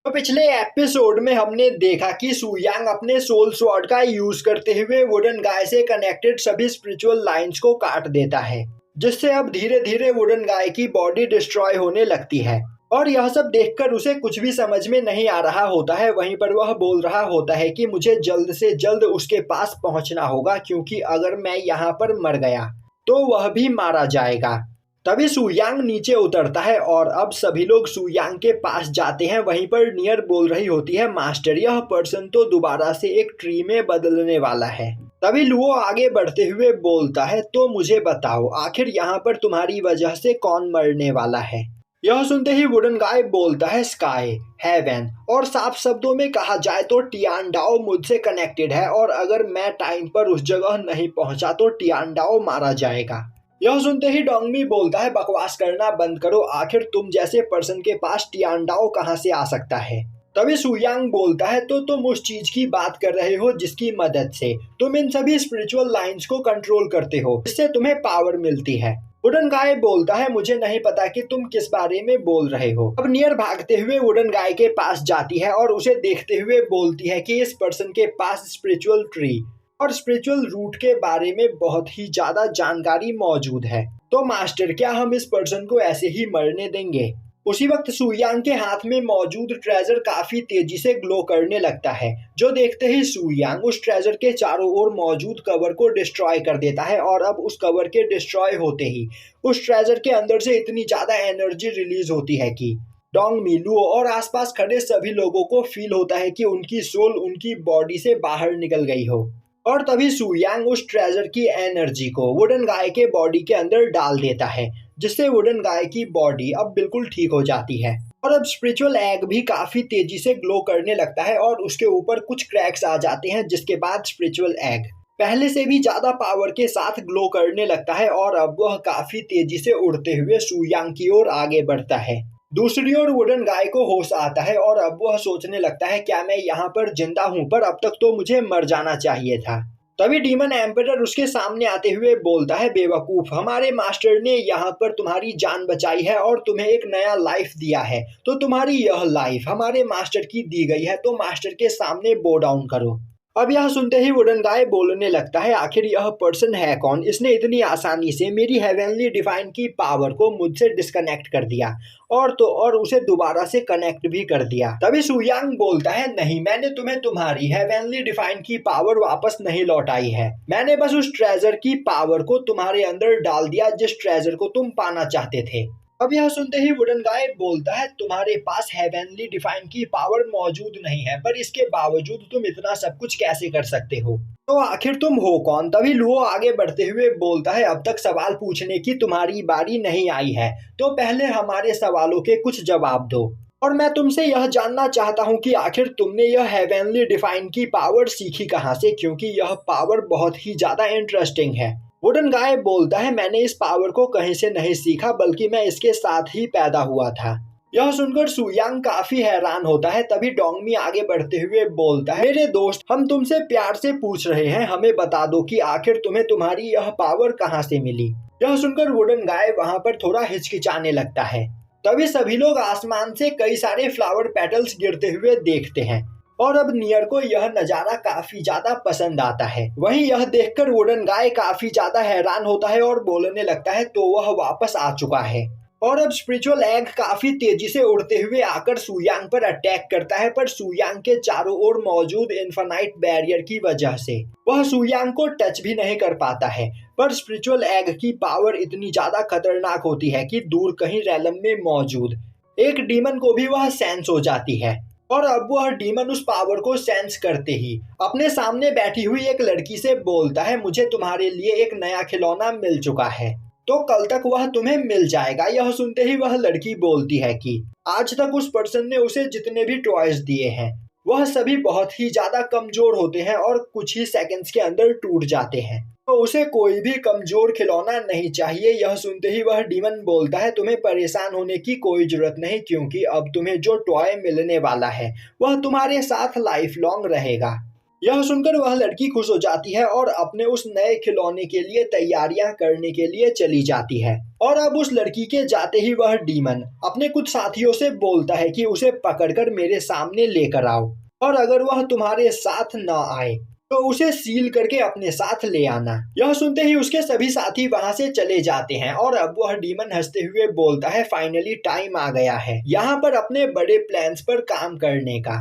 तो पिछले एपिसोड में हमने देखा कि सुयांग अपने सोल स्वॉर्ड का यूज करते हुए वुडन गाय से कनेक्टेड सभी स्पिरिचुअल लाइंस को काट देता है, जिससे अब धीरे धीरे वुडन गाय की बॉडी डिस्ट्रॉय होने लगती है। और यह सब देखकर उसे कुछ भी समझ में नहीं आ रहा होता है। वहीं पर वह बोल रहा होता है कि मुझे जल्द से जल्द उसके पास पहुंचना होगा, क्योंकि अगर मैं यहाँ पर मर गया तो वह भी मारा जाएगा। तभी सुयांग नीचे उतरता है और अब सभी लोग सुयांग के पास जाते हैं। वहीं पर नियर बोल रही होती है, मास्टर यह पर्सन तो दोबारा से एक ट्री में बदलने वाला है। तभी लुओ आगे बढ़ते हुए बोलता है, तो मुझे बताओ आखिर यहाँ पर तुम्हारी वजह से कौन मरने वाला है। यह सुनते ही वुडन गाय बोलता है, स्काई, हेवन, और साफ शब्दों में कहा जाए तो टियानडाओ मुझसे कनेक्टेड है, और अगर मैं टाइम पर उस जगह नहीं पहुंचा तो टियानडाओ मारा जाएगा। यह सुनते ही डोंगमी बोलता है, बकवास करना बंद करो, आखिर तुम जैसे पर्सन के पास टियानडाओ कहां से आ सकता है। तभी सुयांग बोलता है, तो तुम उस चीज की बात कर रहे हो जिसकी मदद से तुम इन सभी स्पिरिचुअल लाइंस को कंट्रोल करते हो, इससे तुम्हें पावर मिलती है। वुडन गाय बोलता है, मुझे नहीं पता कि तुम किस बारे में बोल रहे हो। अब नियर भागते हुए वुडन गाय के पास जाती है और उसे देखते हुए बोलती है कि इस पर्सन के पास स्पिरिचुअल ट्री और स्पिरिचुअल रूट के बारे में बहुत ही ज्यादा जानकारी मौजूद है। तो मास्टर, क्या हम इस पर्सन को ऐसे ही मरने देंगे? उसी वक्त सुयांग के हाथ में मौजूद ट्रेजर काफी तेजी से ग्लो करने लगता है, जो देखते ही सुयांग उस ट्रेजर के चारों ओर मौजूद कवर को डिस्ट्रॉय कर देता है। और अब उस कवर के डिस्ट्रॉय होते ही उस ट्रेजर के अंदर से इतनी ज्यादा एनर्जी रिलीज होती है कि डोंगमी, लुओ और आसपास खड़े सभी लोगों को फील होता है कि उनकी सोल उनकी बॉडी से बाहर निकल गई हो। और तभी सुयांग उस ट्रेजर की एनर्जी को वुडन गाय के बॉडी के अंदर डाल देता है, जिससे वुडन गाय की बॉडी अब बिल्कुल ठीक हो जाती है। और अब स्पिरिचुअल एग भी काफी तेजी से ग्लो करने लगता है और उसके ऊपर कुछ क्रैक्स आ जाते हैं, जिसके बाद स्पिरिचुअल एग पहले से भी ज्यादा पावर के साथ ग्लो करने लगता है और अब वह काफी तेजी से उड़ते हुए सुयांग की ओर आगे बढ़ता है। दूसरी ओर वुडन गाय को होश आता है और अब वह सोचने लगता है, क्या मैं यहाँ पर जिंदा हूँ, पर अब तक तो मुझे मर जाना चाहिए था। तभी डीमन एम्परर उसके सामने आते हुए बोलता है, बेवकूफ, हमारे मास्टर ने यहाँ पर तुम्हारी जान बचाई है और तुम्हें एक नया लाइफ दिया है, तो तुम्हारी यह लाइफ हमारे मास्टर की दी गई है, तो मास्टर के सामने बो डाउन करो। अब यह सुनते ही वुडन गाय बोलने लगता है, आखिर यह पर्सन है कौन? इसने इतनी आसानी से मेरी हेवनली डिवाइन की पावर को मुझसे डिस्कनेक्ट कर दिया और तो और उसे दोबारा से कनेक्ट भी कर दिया। तभी सुयांग बोलता है, नहीं, मैंने तुम्हें तुम्हारी हेवनली डिवाइन की पावर वापस नहीं लौटाई है, मैंने बस उस ट्रेजर की पावर को तुम्हारे अंदर डाल दिया जिस ट्रेजर को तुम पाना चाहते थे। अब यह सुनते ही वुडन गाय बोलता है, तुम्हारे पास हेवनली डिवाइन की पावर मौजूद नहीं है, पर इसके बावजूद तुम इतना सब कुछ कैसे कर सकते हो? तो आखिर तुम हो कौन? तभी लुओ आगे बढ़ते हुए बोलता है, अब तक सवाल पूछने की तुम्हारी बारी नहीं आई है, तो पहले हमारे सवालों के कुछ जवाब दो। और मैं तुमसे यह जानना चाहता हूँ कि आखिर तुमने यह हेवनली डिवाइन की पावर सीखी कहाँ से, क्योंकि यह पावर बहुत ही ज्यादा इंटरेस्टिंग है। वुडन गाय बोलता है, मैंने इस पावर को कहीं से नहीं सीखा, बल्कि मैं इसके साथ ही पैदा हुआ था। यह सुनकर सुयांग काफी हैरान होता है। तभी डोंगमी आगे बढ़ते हुए बोलता है, मेरे दोस्त, हम तुमसे प्यार से पूछ रहे हैं, हमें बता दो कि आखिर तुम्हें तुम्हारी यह पावर कहाँ से मिली। यह सुनकर वुडन गाय वहां पर थोड़ा हिचकिचाने लगता है। तभी सभी लोग आसमान से कई सारे फ्लावर पेटल्स गिरते हुए देखते हैं और अब नियर को यह नजारा काफी ज्यादा पसंद आता है। वहीं यह देखकर वुडन गाय काफी ज्यादा हैरान होता है और बोलने लगता है, तो वह वापस आ चुका है। और अब स्पिरिचुअल एग काफी तेजी से उड़ते हुए आकर सुयांग पर अटैक करता है, पर सुयांग के चारों ओर मौजूद इन्फिनाइट बैरियर की वजह से वह सुयांग को टच भी नहीं कर पाता है। पर स्पिरिचुअल एग की पावर इतनी ज्यादा खतरनाक होती है कि दूर कहीं रैलम में मौजूद एक डीमन को भी वह सेंस हो जाती है। और अब वह डीमन उस पावर को सेंस करते ही अपने सामने बैठी हुई एक लड़की से बोलता है, मुझे तुम्हारे लिए एक नया खिलौना मिल चुका है, तो कल तक वह तुम्हें मिल जाएगा। यह सुनते ही वह लड़की बोलती है कि आज तक उस पर्सन ने उसे जितने भी टॉयज दिए हैं वह सभी बहुत ही ज्यादा कमजोर होते हैं और कुछ ही सेकंड्स के अंदर टूट जाते हैं, तो उसे कोई भी कमजोर खिलौना नहीं चाहिए। यह सुनते ही वह डीमन बोलता है, तुम्हें परेशान होने की कोई जरूरत नहीं, क्योंकि अब तुम्हें जो टॉय मिलने वाला है वह तुम्हारे साथ लाइफ लॉन्ग रहेगा। यह सुनकर वह लड़की खुश हो जाती है और अपने उस नए खिलौने के लिए तैयारियां करने के लिए चली जाती है। और अब उस लड़की के जाते ही वह डीमन अपने कुछ साथियों से बोलता है कि उसे पकड़कर मेरे सामने लेकर आओ, और अगर वह तुम्हारे साथ न आए तो उसे सील करके अपने साथ ले आना। यह सुनते ही उसके सभी साथी वहां से चले जाते हैं और अब वह डीमन हंसते हुए बोलता है, फाइनली टाइम आ गया है यहाँ पर अपने बड़े प्लान्स पर काम करने का।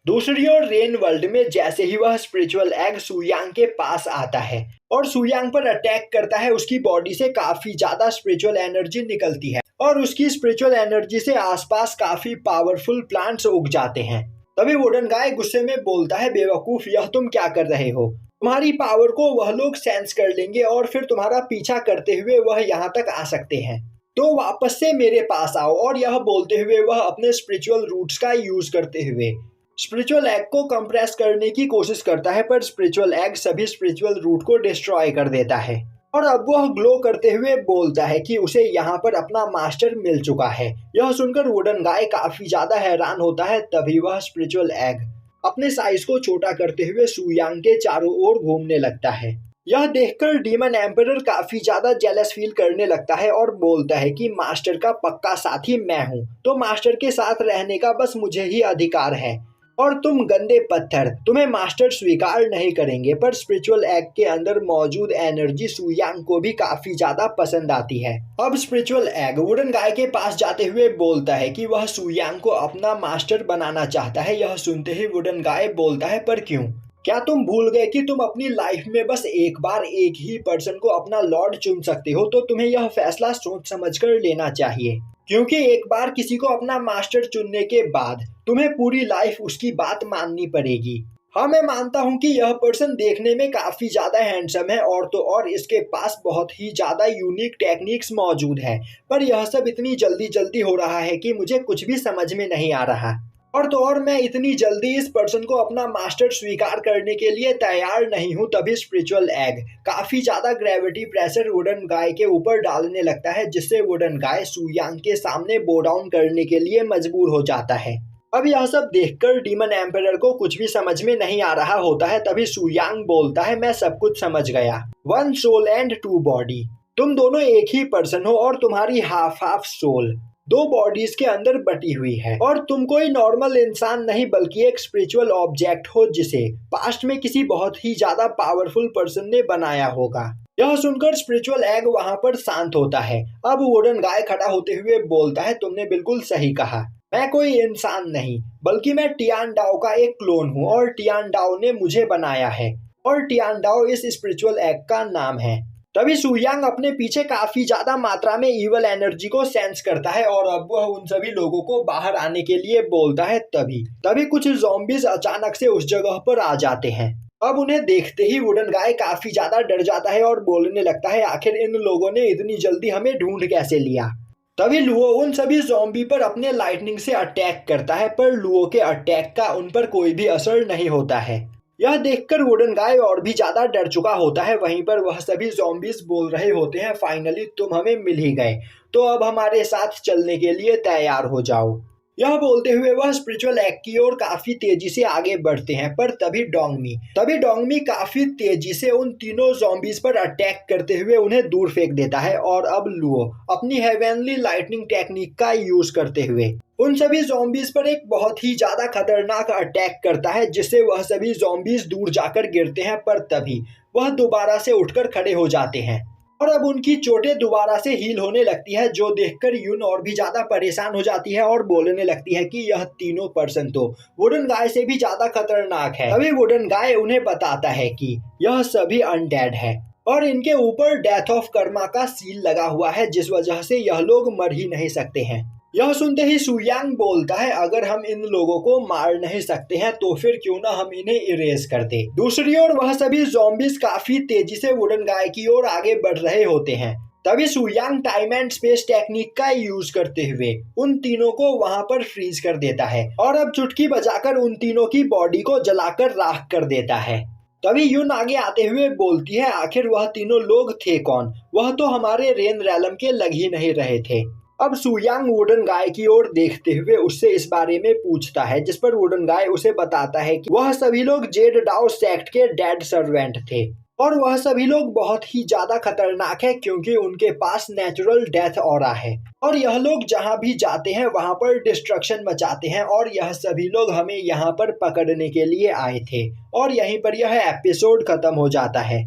दूसरी ओर रेन वर्ल्ड में जैसे ही वह स्पिरिचुअल एग सुयांग के पास आता है और सुयांग पर अटैक करता है, उसकी बॉडी से काफी ज्यादा स्पिरिचुअल एनर्जी निकलती है और उसकी स्पिरिचुअल एनर्जी से आसपास काफी पावरफुल प्लांट्स उग जाते हैं। तभी वुडन गाय गुस्से में बोलता है, बेवकूफ, यह तुम क्या कर रहे हो? तुम्हारी पावर को वह लोग सेंस कर लेंगे और फिर तुम्हारा पीछा करते हुए वह यहाँ तक आ सकते हैं, तो वापस से मेरे पास आओ। और यह बोलते हुए वह अपने स्पिरिचुअल रूट्स का यूज करते हुए स्पिरिचुअल एग को कंप्रेस करने की कोशिश करता है, पर स्पिरिचुअल एग सभी स्पिरिचुअल रूट को डिस्ट्रॉय कर देता है। और अब वह ग्लो करते हुए बोलता है कि उसे यहाँ पर अपना मास्टर मिल चुका है। यह सुनकर वुडन गाय काफी ज्यादा हैरान होता है। तभी वह स्पिरिचुअल एग अपने साइज को छोटा करते हुए सुयांग के चारों ओर घूमने लगता है। यह देखकर डीमन एम्परर काफी ज्यादा जेलस फील करने लगता है और बोलता है कि मास्टर का पक्का साथी मैं हूँ, तो मास्टर के साथ रहने का बस मुझे ही अधिकार है, और तुम गंदे पत्थर, तुम्हें मास्टर स्वीकार नहीं करेंगे। पर स्पिरिचुअल एग के अंदर मौजूद एनर्जी सुयांग को भी काफी ज्यादा पसंद आती है। अब स्पिरिचुअल एग वुडन गाय के पास जाते हुए बोलता है कि वह सुयांग को अपना मास्टर बनाना चाहता है। यह सुनते ही वुडन गाय बोलता है, पर क्यों? क्या तुम भूल गए कि तुम अपनी लाइफ में बस एक बार एक ही पर्सन को अपना लॉर्ड चुन सकते हो? तो तुम्हें यह फैसला सोच समझकर लेना चाहिए, क्योंकि एक बार किसी को अपना मास्टर चुनने के बाद तुम्हें पूरी लाइफ उसकी बात माननी पड़ेगी। हाँ, मैं मानता हूँ कि यह पर्सन देखने में काफी ज्यादा हैंडसम है और तो और इसके पास बहुत ही ज्यादा यूनिक टेक्निक्स मौजूद है, पर यह सब इतनी जल्दी जल्दी हो रहा है कि मुझे कुछ भी समझ में नहीं आ रहा। और तो और मैं इतनी जल्दी इस पर्सन को अपना मास्टर स्वीकार करने के लिए तैयार नहीं हूँ। तभी स्पिरिचुअल एग काफी ज्यादा ग्रेविटी प्रेशर वुडन गाय के ऊपर डालने लगता है, जिससे वुडन गाय सुयांग के सामने बो डाउन करने के लिए मजबूर हो जाता है। अब यह सब देखकर डीमन एम्परर को कुछ भी समझ में नहीं आ रहा होता है। तभी सुयांग बोलता है, मैं सब कुछ समझ गया, 1 सोल एंड 2 बॉडी, तुम दोनों एक ही पर्सन हो और तुम्हारी हाफ हाफ सोल 2 बॉडीज के अंदर बटी हुई है, और तुम कोई नॉर्मल इंसान नहीं बल्कि एक स्पिरिचुअल ऑब्जेक्ट हो जिसे पास्ट में किसी बहुत ही ज्यादा पावरफुल पर्सन ने बनाया होगा। यह सुनकर स्पिरिचुअल एग वहां पर शांत होता है। अब वुडन गाय खड़ा होते हुए बोलता है, तुमने बिल्कुल सही कहा, मैं कोई इंसान नहीं बल्कि मैं टियान डाओ का एक क्लोन हूँ और टियान डाओ ने मुझे बनाया है, और टियान डाओ इस स्पिरिचुअल एग का नाम है। तभी सुयांग अपने पीछे काफी ज्यादा मात्रा में इवल एनर्जी को सेंस करता है और अब वह उन सभी लोगों को बाहर आने के लिए बोलता है। तभी कुछ ज़ॉम्बीज अचानक से उस जगह पर आ जाते हैं। अब उन्हें देखते ही वुडन गाय काफी ज्यादा डर जाता है और बोलने लगता है, आखिर इन लोगों ने इतनी जल्दी हमें ढूंढ कैसे लिया? तभी लुओ उन सभी ज़ॉम्बी पर अपने लाइटनिंग से अटैक करता है, पर लुओ के अटैक का उन पर कोई भी असर नहीं होता है। यह देखकर वुडन गाय और भी ज्यादा डर चुका होता है। वहीं पर वह सभी ज़ॉम्बीज बोल रहे होते हैं, फाइनली तुम हमें मिल ही गए, तो अब हमारे साथ चलने के लिए तैयार हो जाओ। यह बोलते हुए वह स्पिरिचुअल एग की ओर काफी तेजी से आगे बढ़ते हैं, पर तभी डोंगमी काफी तेजी से उन तीनों ज़ॉम्बीज पर अटैक करते हुए उन्हें दूर फेंक देता है। और अब लुओ अपनी हेवनली लाइटनिंग टेक्निक का यूज करते हुए उन सभी ज़ॉम्बीज पर एक बहुत ही ज्यादा खतरनाक अटैक करता है, जिससे वह सभी ज़ॉम्बीज दूर जाकर गिरते हैं, पर तभी वह दोबारा से उठकर खड़े हो जाते हैं और अब उनकी चोटें दोबारा से हील होने लगती है, जो देखकर यून और भी ज्यादा परेशान हो जाती है और बोलने लगती है कि यह तीनों पर्सन तो वुडन गाय से भी ज्यादा खतरनाक है। तभी वुडन गाय उन्हें बताता है कि यह सभी अनडेड है और इनके ऊपर डेथ ऑफ कर्मा का सील लगा हुआ है, जिस वजह से यह लोग मर ही नहीं सकते हैं। यह सुनते ही सुयांग बोलता है, अगर हम इन लोगों को मार नहीं सकते हैं तो फिर क्यों ना हम इन्हें इरेज कर दे। दूसरी ओर वह सभी ज़ॉम्बीज काफी तेजी से वुडन गाय की ओर आगे बढ़ रहे होते हैं। तभी Suyang time and space technique का यूज करते हुए उन तीनों को वहां पर फ्रीज कर देता है और अब चुटकी बजाकर उन तीनों की बॉडी को जलाकर राख कर देता है। तभी यून आगे आते हुए बोलती है, आखिर वह तीनों लोग थे कौन? वह तो हमारे रेन रैलम के लग ही नहीं रहे थे। अब सुयांग वुडन गाय की ओर देखते हुए उससे इस बारे में पूछता है, जिस पर वुडन गाय उसे बताता है कि वह सभी लोग जेड डाओ सेक्ट के डेड सर्वेंट थे और वह सभी लोग बहुत ही ज्यादा खतरनाक है क्योंकि उनके पास नेचुरल डेथ ऑरा है और यह लोग जहां भी जाते हैं वहां पर डिस्ट्रक्शन मचाते हैं और यह सभी लोग हमें यहाँ पर पकड़ने के लिए आए थे। और यहीं पर यह एपिसोड खत्म हो जाता है।